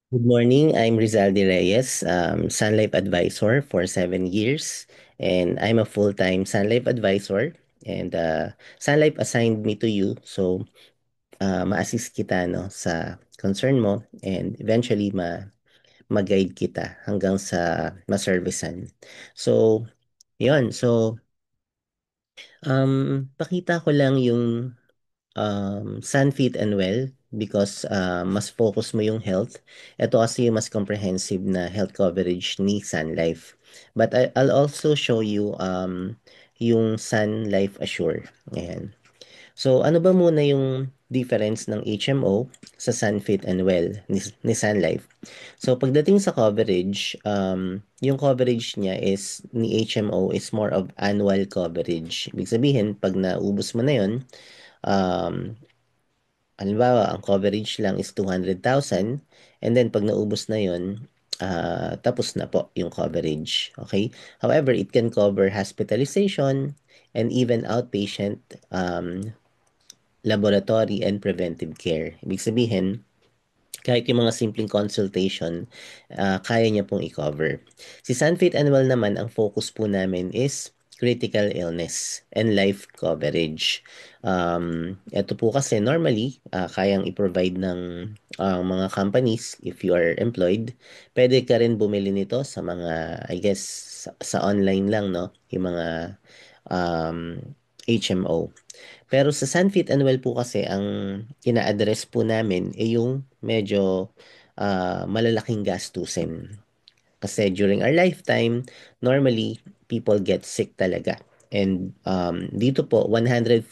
Good morning. I'm Rizaldi Reyes, Sun Life Advisor for 7 years, and I'm a full-time Sun Life Advisor. And Sun Life assigned me to you, so ma-assist kita no sa concern mo, and eventually ma-guide kita hanggang sa ma-servicean. So, yon. So, pakita ko lang yung Sun Fit and Well because mas focus mo yung health. Ito kasi yung mas comprehensive na health coverage ni Sun Life. But I'll also show you yung Sun Life Assure. Ayan. So ano ba muna yung difference ng HMO sa Sun Fit and Well ni Sun Life? So pagdating sa coverage, yung coverage niya is ni HMO is more of annual coverage. Ibig sabihin, pag naubos mo na yun, um, halimbawa, ang coverage lang is 200,000 and then pag naubos na yun, tapos na po yung coverage. Okay? However, it can cover hospitalization and even outpatient laboratory and preventive care. Ibig sabihin, kahit yung mga simpleng consultation, kaya niya pong i-cover. Si Sunfit Annual naman, ang focus po namin is critical illness and life coverage. Ito po kasi normally, kayang i-provide ng mga companies if you are employed. Pwede ka rin bumili nito sa mga, I guess, sa online lang, no? Yung mga um, HMO. Pero sa Sunfit and Well po kasi ang ina-address po namin ay yung medyo malalaking gastusin. Kasi during our lifetime, normally people get sick talaga. And dito po 114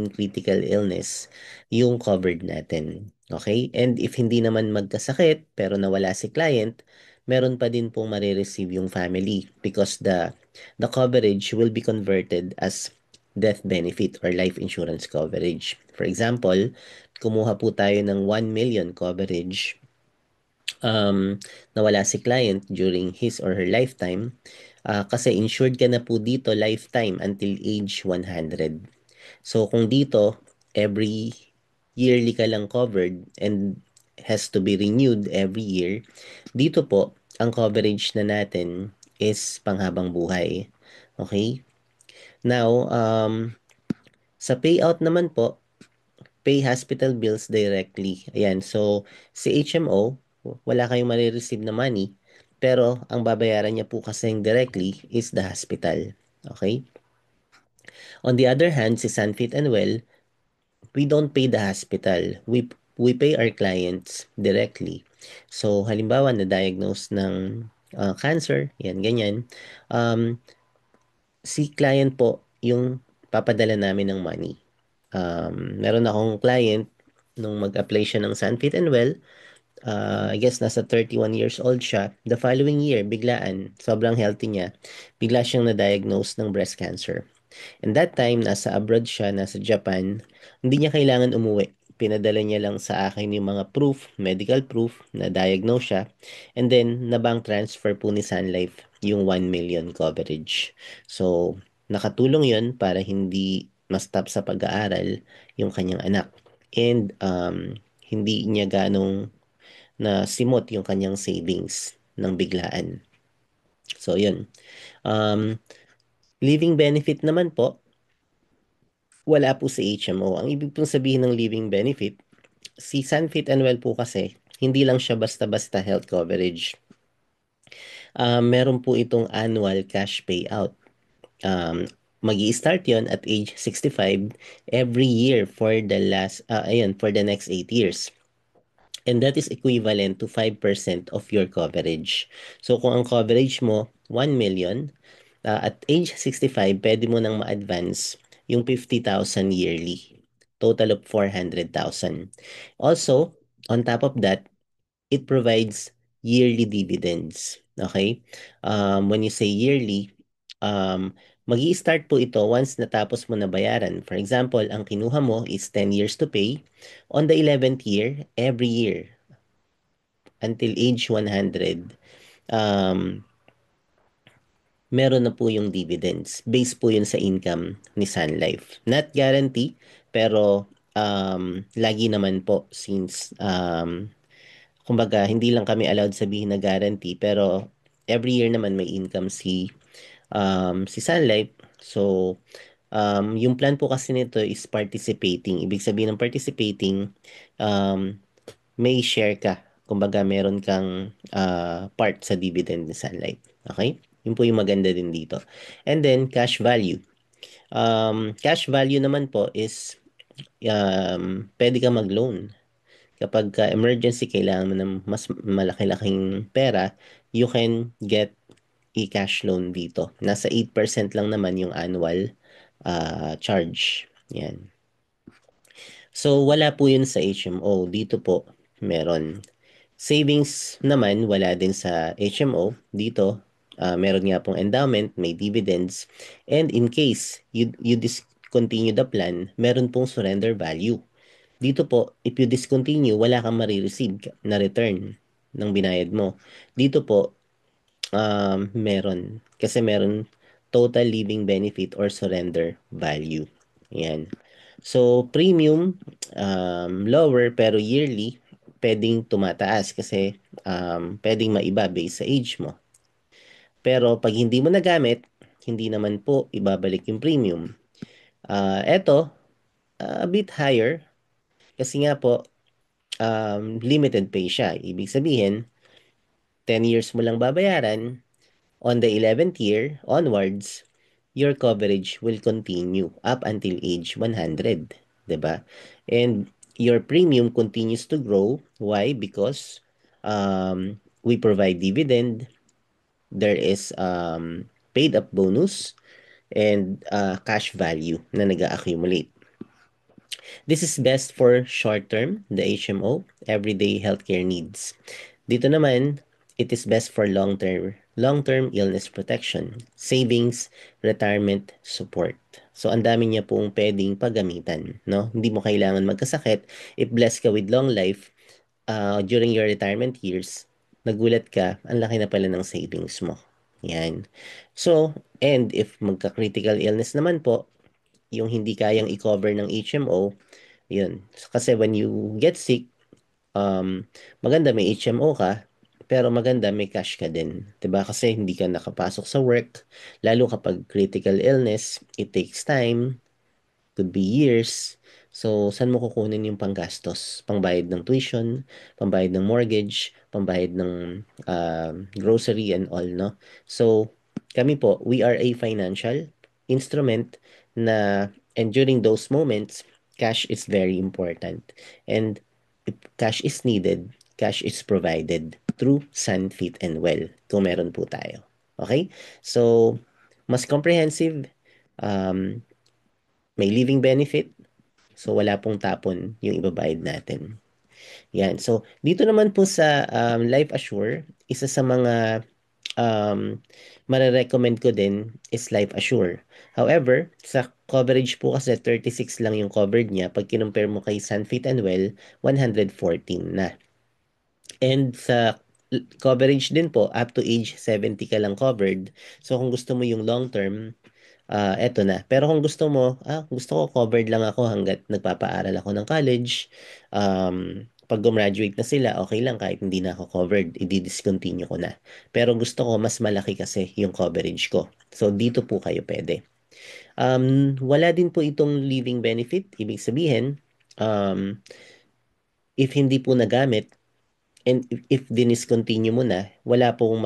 critical illness yung covered natin. Okay? And if hindi naman magkasakit pero nawala si client, meron pa din pong marireceive yung family because the coverage will be converted as death benefit or life insurance coverage. For example, kumuha po tayo ng 1 million coverage, nawala si client during his or her lifetime, kasi insured ka na po dito lifetime until age 100. So kung dito, every yearly ka lang covered and has to be renewed every year, dito po, ang coverage na natin is panghabang buhay. Okay? Now, sa payout naman po, pay hospital bills directly. Ayan, so si HMO, wala kayong marireceive na money, pero ang babayaran niya po kasing directly is the hospital. Okay? On the other hand, si Sunfit and Well, we don't pay the hospital. We pay our clients directly. So, halimbawa, na-diagnose ng cancer, yan, ganyan. Um, si client po yung papadala namin ng money. Meron akong client nung mag-apply siya ng Sunfit and Well, I guess nasa 31 years old siya. The following year, biglaan, sobrang healthy niya, bigla siyang na-diagnose ng breast cancer. And that time, nasa abroad siya, nasa Japan, hindi niya kailangan umuwi. Pinadala niya lang sa akin yung mga proof, medical proof, na diagnose siya. And then, na-bank transfer po ni Sun Life yung 1 million coverage. So, nakatulong yun para hindi ma-stop sa pag-aaral yung kanyang anak. And hindi niya ganong na simot yung kanyang savings ng biglaan. So, yun. Um, living benefit naman po, wala po sa HMO. Ang ibig pong sabihin ng living benefit, si Sunfit and Well po kasi, hindi lang siya basta-basta health coverage. Meron po itong annual cash payout. mag start yon at age 65 every year for the for the next 8 years. And that is equivalent to 5% of your coverage. So kung ang coverage mo 1 million, at age 65, pwede mo nang ma-advance yung 50,000 yearly. Total of 400,000. Also, on top of that, it provides yearly dividends. Okay? When you say yearly, mag start po ito once natapos mo na bayaran. For example, ang kinuha mo is 10 years to pay. On the 11th year, every year, until age 100, um, meron na po yung dividends. Base po yun sa income ni Sun Life. Not guarantee, pero lagi naman po since kumbaga, hindi lang kami allowed sabihin na guarantee, pero every year naman may income si Sun Life. So, yung plan po kasi nito is participating. Ibig sabihin ng participating, um, may share ka. Kumbaga, meron kang part sa dividend ni Sun Life. Okay? Yun po yung maganda din dito. And then, cash value. Cash value naman po is pwede ka mag-loan. Kapag emergency, kailangan mo ng mas malaki-laking pera, you can get e-cash loan dito. Nasa 8% lang naman yung annual charge. Yan. So, wala po yun sa HMO. Dito po, meron. Savings naman, wala din sa HMO. Dito, meron nga pong endowment, may dividends. And in case you discontinue the plan, meron pong surrender value. Dito po, if you discontinue, wala kang marireceive na return ng binayad mo. Dito po, meron. Kasi meron total living benefit or surrender value. Yan. So, premium, lower pero yearly, pwedeng tumataas kasi pwedeng maiba based sa age mo. Pero pag hindi mo nagamit, hindi naman po ibabalik yung premium. Eto, a bit higher kasi nga po, limited pay siya. Ibig sabihin, 10 years mo lang babayaran, on the 11th year onwards, your coverage will continue up until age 100, 'di ba? And your premium continues to grow. Why? Because we provide dividend, there is paid up bonus, and cash value na nag-accumulate. This is best for short-term, the HMO, everyday healthcare needs. Dito naman, it is best for long-term illness protection, savings, retirement support. So, ang dami niya pong pwedeng paggamitan, no? Hindi mo kailangan magkasakit. If blessed ka with long life, during your retirement years, nagulat ka, ang laki na pala ng savings mo. Yan. So, and if magka-critical illness naman po, yung hindi kayang i-cover ng HMO, yun. Kasi when you get sick, maganda may HMO ka, pero maganda may cash ka din. 'Di ba? Kasi hindi ka nakapasok sa work, lalo kapag critical illness, it takes time, could be years. So, saan mo kukunin yung panggastos? Pangbayad ng tuition, pambayad ng mortgage, pambayad ng grocery and all, no? So, kami po, we are a financial instrument na, and during those moments, cash is very important. And if cash is needed, cash is provided through Sun, Fit, and Well, kung meron po tayo. Okay? So, mas comprehensive, um, may living benefit, so wala pong tapon yung ibabayad natin. Yan. So, dito naman po sa Life Assure, isa sa mga mare-recommend ko din is Life Assure. However, sa coverage po kasi 36 lang yung covered niya. Pag kinumpare mo kay Sunfit and Well, 114 na. And sa coverage din po, up to age 70 ka lang covered. So, kung gusto mo yung long term, eto na. Pero kung gusto mo, gusto ko covered lang ako hanggat nagpapaaral ako ng college. Pag gumraduate na sila, okay lang kahit hindi na ako covered, i-discontinue ko na. Pero gusto ko mas malaki kasi yung coverage ko. So dito po kayo pwede. Wala din po itong living benefit. Ibig sabihin, um, if hindi po nagamit, and if diniscontinue mo na, wala pong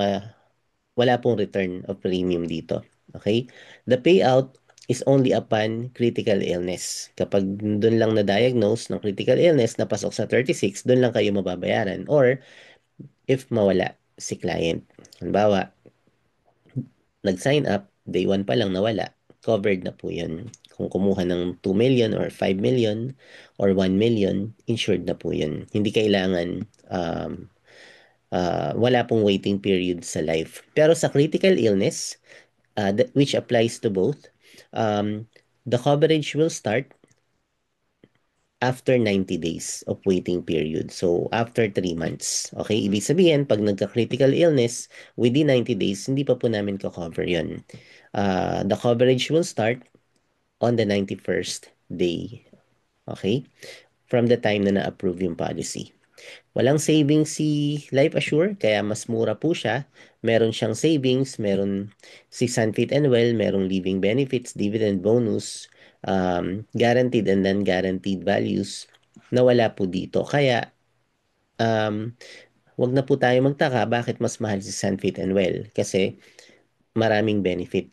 return of premium dito. Okay? The payout is only upon critical illness. Kapag doon lang na-diagnose ng critical illness, napasok sa 36, doon lang kayo mababayaran. Or if mawala si client. Halimbawa, nag-sign up, day 1 pa lang nawala, covered na po yun. Kung kumuha ng 2 million or 5 million or 1 million, insured na po yun. Hindi kailangan wala pong waiting period sa life. Pero sa critical illness, which applies to both, the coverage will start after 90 days of waiting period. So, after 3 months. Okay? Ibig sabihin, pag nagka-critical illness, within 90 days, hindi pa po namin ko-cover yun. The coverage will start on the 91st day. Okay? From the time na na-approve yung policy. Walang savings si Life Assure, kaya mas mura po siya. Meron siyang savings, meron si Sunfit and Well, merong living benefits, dividend bonus, guaranteed and non-guaranteed values na wala po dito. Kaya, um, wag na po tayo magtaka bakit mas mahal si Sunfit and Well kasi maraming benefit.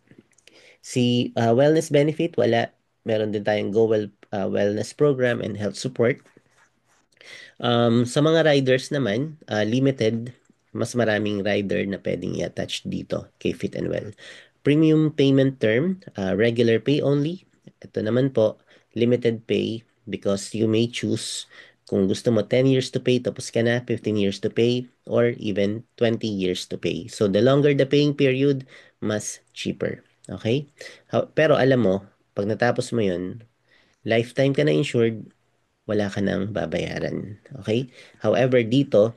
Si wellness benefit, wala. Meron din tayong Go Well Wellness Program and Health Support. Sa mga riders naman, limited, mas maraming rider na pwedeng i-attach dito kay Fit and Well. Premium payment term, regular pay only. Ito naman po, limited pay because you may choose kung gusto mo 10 years to pay, tapos ka na, 15 years to pay, or even 20 years to pay. So, the longer the paying period, mas cheaper. Okay? Pero alam mo, pag natapos mo yun, lifetime ka na insured, wala ka nang babayaran. Okay? However, dito,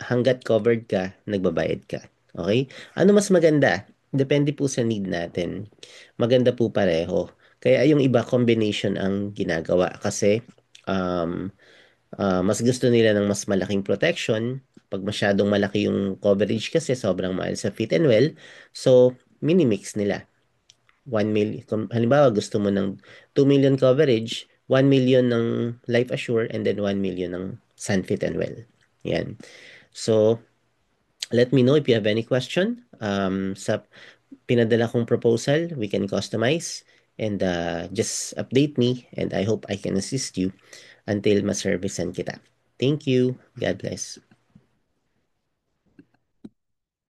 hanggat covered ka, nagbabayad ka. Okay? Ano mas maganda? Depende po sa need natin. Maganda po pareho. Kaya yung iba combination ang ginagawa kasi um, mas gusto nila ng mas malaking protection. Pag masyadong malaki yung coverage kasi sobrang mahal sa Fit and Well. So, minimix nila. 1 million, kung halimbawa gusto mo ng 2 million coverage, 1 million ng Life Assure, and then 1 million ng Sunfit and Well. Yan. So, let me know if you have any question. Sa pinadala kong proposal, we can customize and just update me and I hope I can assist you until ma-servicean kita. Thank you. God bless.